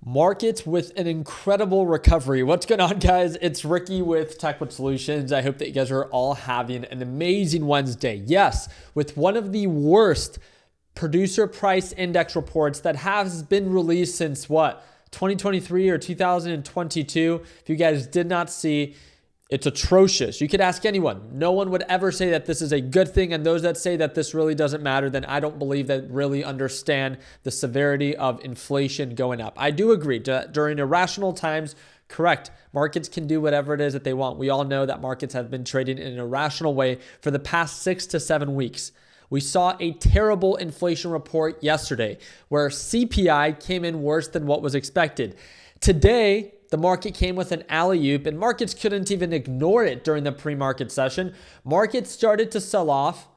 Markets with an incredible recovery. What's going on, guys? It's Ricky with TechWit Solutions. I hope that you guys are all having an amazing Wednesday. Yes, with one of the worst producer price index reports that has been released since 2023 or 2022. If you guys did not see, it's atrocious. You could ask anyone. No one would ever say that this is a good thing. And those that say that this really doesn't matter, then I don't believe that really understand the severity of inflation going up. I do agree. During irrational times, correct, markets can do whatever it is that they want. We all know that markets have been trading in an irrational way for the past 6 to 7 weeks. We saw a terrible inflation report yesterday where CPI came in worse than what was expected. Today, the market came with an alley-oop, and markets couldn't even ignore it during the pre-market session. Markets started to sell off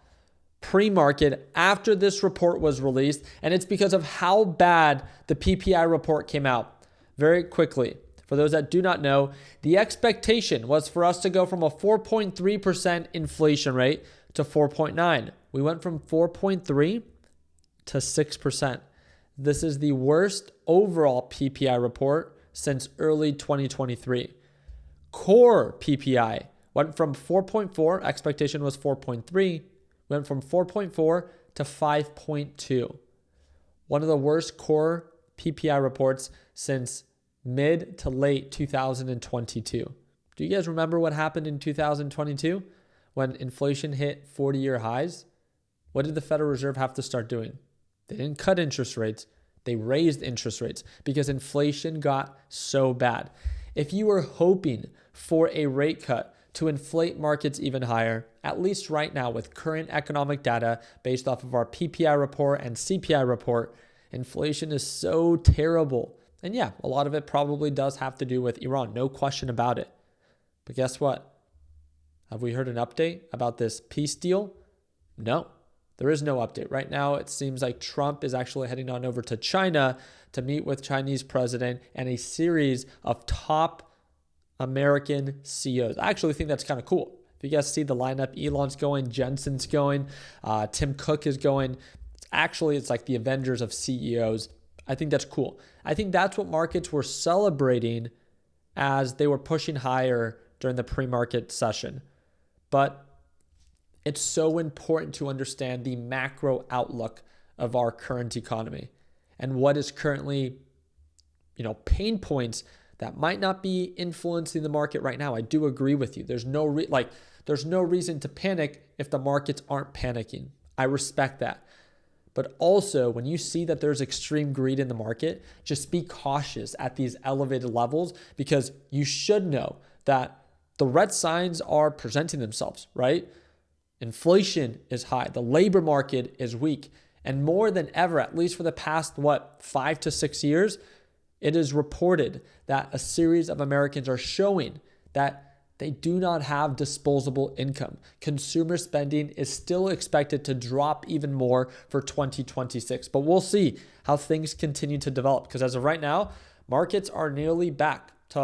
pre-market after this report was released, and it's because of how bad the PPI report came out. Very quickly, for those that do not know, the expectation was for us to go from a 4.3% inflation rate to 4.9. We went from 4.3 to 6%. This is the worst overall PPI report since early 2023. Core PPI went from 4.4, expectation was 4.3, went from 4.4 to 5.2. One of the worst core PPI reports since mid to late 2022. Do you guys remember what happened in 2022 when inflation hit 40-year highs? What did the Federal Reserve have to start doing? They didn't cut interest rates. They raised interest rates because inflation got so bad. If you were hoping for a rate cut to inflate markets even higher, at least right now with current economic data based off of our PPI report and CPI report, inflation is so terrible. And yeah, a lot of it probably does have to do with Iran, no question about it. But guess what? Have we heard an update about this peace deal? No. There is no update. Right now, it seems like Trump is actually heading on over to China to meet with Chinese president and a series of top American CEOs. I actually think that's kind of cool. If you guys see the lineup, Elon's going, Jensen's going, Tim Cook is going. It's like the Avengers of CEOs. I think that's cool. I think that's what markets were celebrating as they were pushing higher during the pre-market session. But it's so important to understand the macro outlook of our current economy and what is currently, pain points that might not be influencing the market right now. I do agree with you. There's no reason to panic if the markets aren't panicking. I respect that. But also, when you see that there's extreme greed in the market, just be cautious at these elevated levels because you should know that the red signs are presenting themselves, right? Inflation is high. The labor market is weak. And more than ever, at least for the past, 5 to 6 years, it is reported that a series of Americans are showing that they do not have disposable income. Consumer spending is still expected to drop even more for 2026. But we'll see how things continue to develop. Because as of right now, markets are nearly back to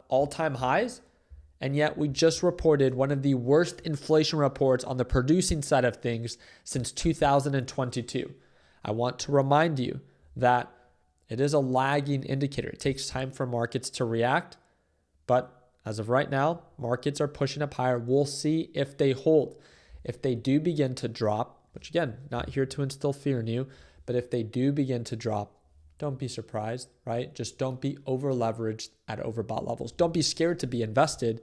all-time highs. And yet we just reported one of the worst inflation reports on the producing side of things since 2022. I want to remind you that it is a lagging indicator. It takes time for markets to react. But as of right now, markets are pushing up higher. We'll see if they hold. If they do begin to drop, which again, not here to instill fear in you, but if they do begin to drop, don't be surprised, right? Just don't be over leveraged at overbought levels. Don't be scared to be invested.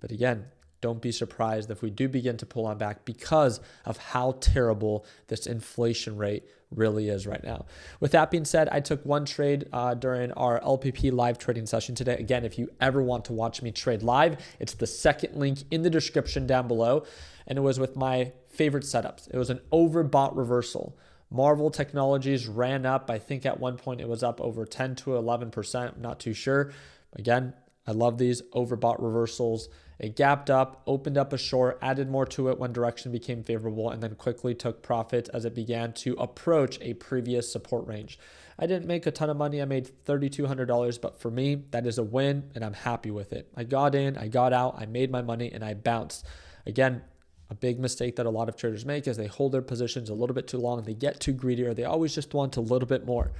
But again, don't be surprised if we do begin to pull on back because of how terrible this inflation rate really is right now. With that being said, I took one trade during our LPP live trading session today. Again, if you ever want to watch me trade live, it's the second link in the description down below. And it was with my favorite setups. It was an overbought reversal. Marvel Technologies ran up. I think at one point it was up over 10 to 11%. I'm not too sure. Again, I love these overbought reversals. It gapped up, opened up a short, added more to it when direction became favorable, and then quickly took profit as it began to approach a previous support range. I didn't make a ton of money. I made $3,200, but for me, that is a win, and I'm happy with it. I got in, I got out, I made my money, and I bounced. Again, a big mistake that a lot of traders make is they hold their positions a little bit too long. They get too greedy, or they always just want a little bit more.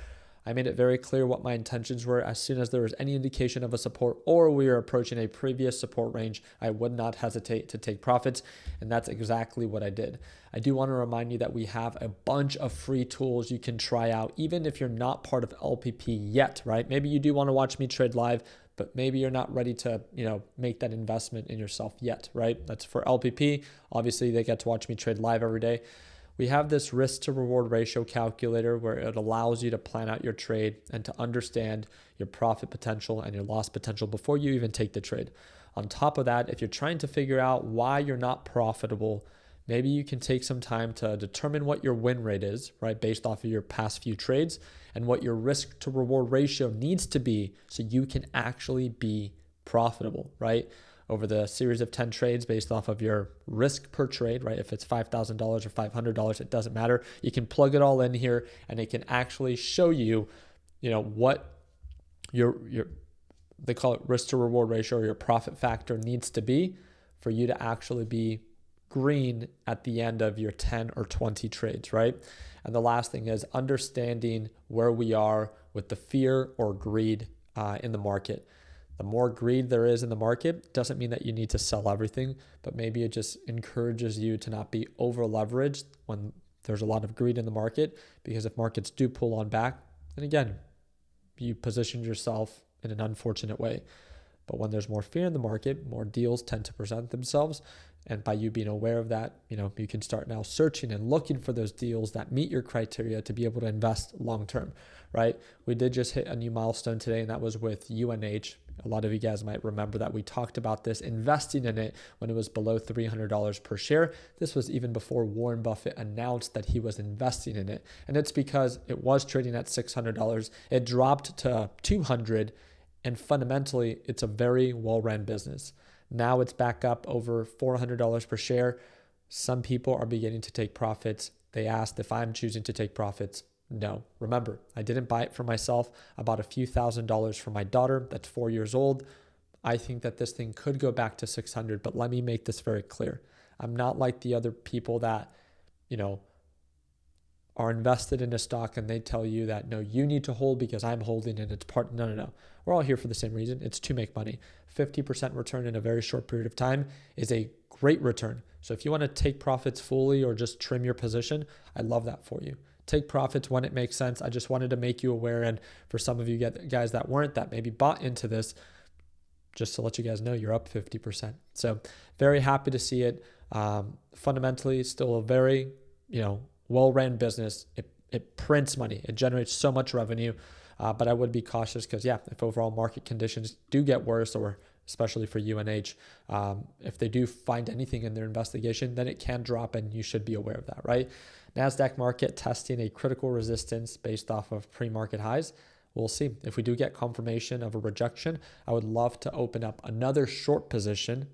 I made it very clear what my intentions were. As soon as there was any indication of a support or we were approaching a previous support range, I would not hesitate to take profits. And that's exactly what I did. I do want to remind you that we have a bunch of free tools you can try out, even if you're not part of LPP yet, right? Maybe you do want to watch me trade live, but maybe you're not ready to, make that investment in yourself yet, right? That's for LPP. Obviously, they get to watch me trade live every day. We have this risk to reward ratio calculator where it allows you to plan out your trade and to understand your profit potential and your loss potential before you even take the trade. On top of that, if you're trying to figure out why you're not profitable, maybe you can take some time to determine what your win rate is, right? Based off of your past few trades and what your risk to reward ratio needs to be so you can actually be profitable, right? Over the series of 10 trades based off of your risk per trade, right? If it's $5,000 or $500, it doesn't matter. You can plug it all in here and it can actually show you, what your they call it risk to reward ratio or your profit factor needs to be for you to actually be green at the end of your 10 or 20 trades, right? And the last thing is understanding where we are with the fear or greed in the market. The more greed there is in the market doesn't mean that you need to sell everything, but maybe it just encourages you to not be over leveraged when there's a lot of greed in the market, because if markets do pull on back, then again, you positioned yourself in an unfortunate way. But when there's more fear in the market, more deals tend to present themselves. And by you being aware of that, you can start now searching and looking for those deals that meet your criteria to be able to invest long-term, right? We did just hit a new milestone today, and that was with UNH. A lot of you guys might remember that we talked about this, investing in it when it was below $300 per share. This was even before Warren Buffett announced that he was investing in it. And it's because it was trading at $600. It dropped to $200. And fundamentally, it's a very well-run business. Now it's back up over $400 per share. Some people are beginning to take profits. They asked if I'm choosing to take profits. No. Remember, I didn't buy it for myself. I bought a few $1,000s for my daughter that's 4 years old. I think that this thing could go back to 600, but let me make this very clear. I'm not like the other people that, are invested in a stock and they tell you that, no, you need to hold because I'm holding and it's part. No. We're all here for the same reason. It's to make money. 50% return in a very short period of time is a great return. So if you want to take profits fully or just trim your position, I love that for you. Take profits when it makes sense. I just wanted to make you aware. And for some of you guys that weren't, that maybe bought into this, just to let you guys know, you're up 50%. So very happy to see it. Fundamentally, still a very, well-ran business. It prints money. It generates so much revenue. But I would be cautious because, if overall market conditions do get worse, or especially for UNH, if they do find anything in their investigation, then it can drop and you should be aware of that, right? NASDAQ market testing a critical resistance based off of pre-market highs. We'll see. If we do get confirmation of a rejection, I would love to open up another short position,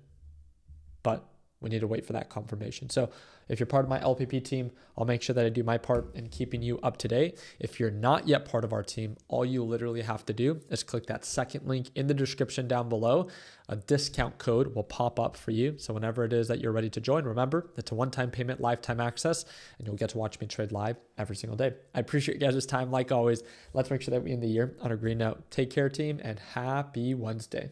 but we need to wait for that confirmation. So if you're part of my LPP team, I'll make sure that I do my part in keeping you up to date. If you're not yet part of our team, all you literally have to do is click that second link in the description down below. A discount code will pop up for you. So whenever it is that you're ready to join, remember, it's a one-time payment, lifetime access, and you'll get to watch me trade live every single day. I appreciate you guys' time. Like always, let's make sure that we end the year on a green note. Take care, team, and happy Wednesday.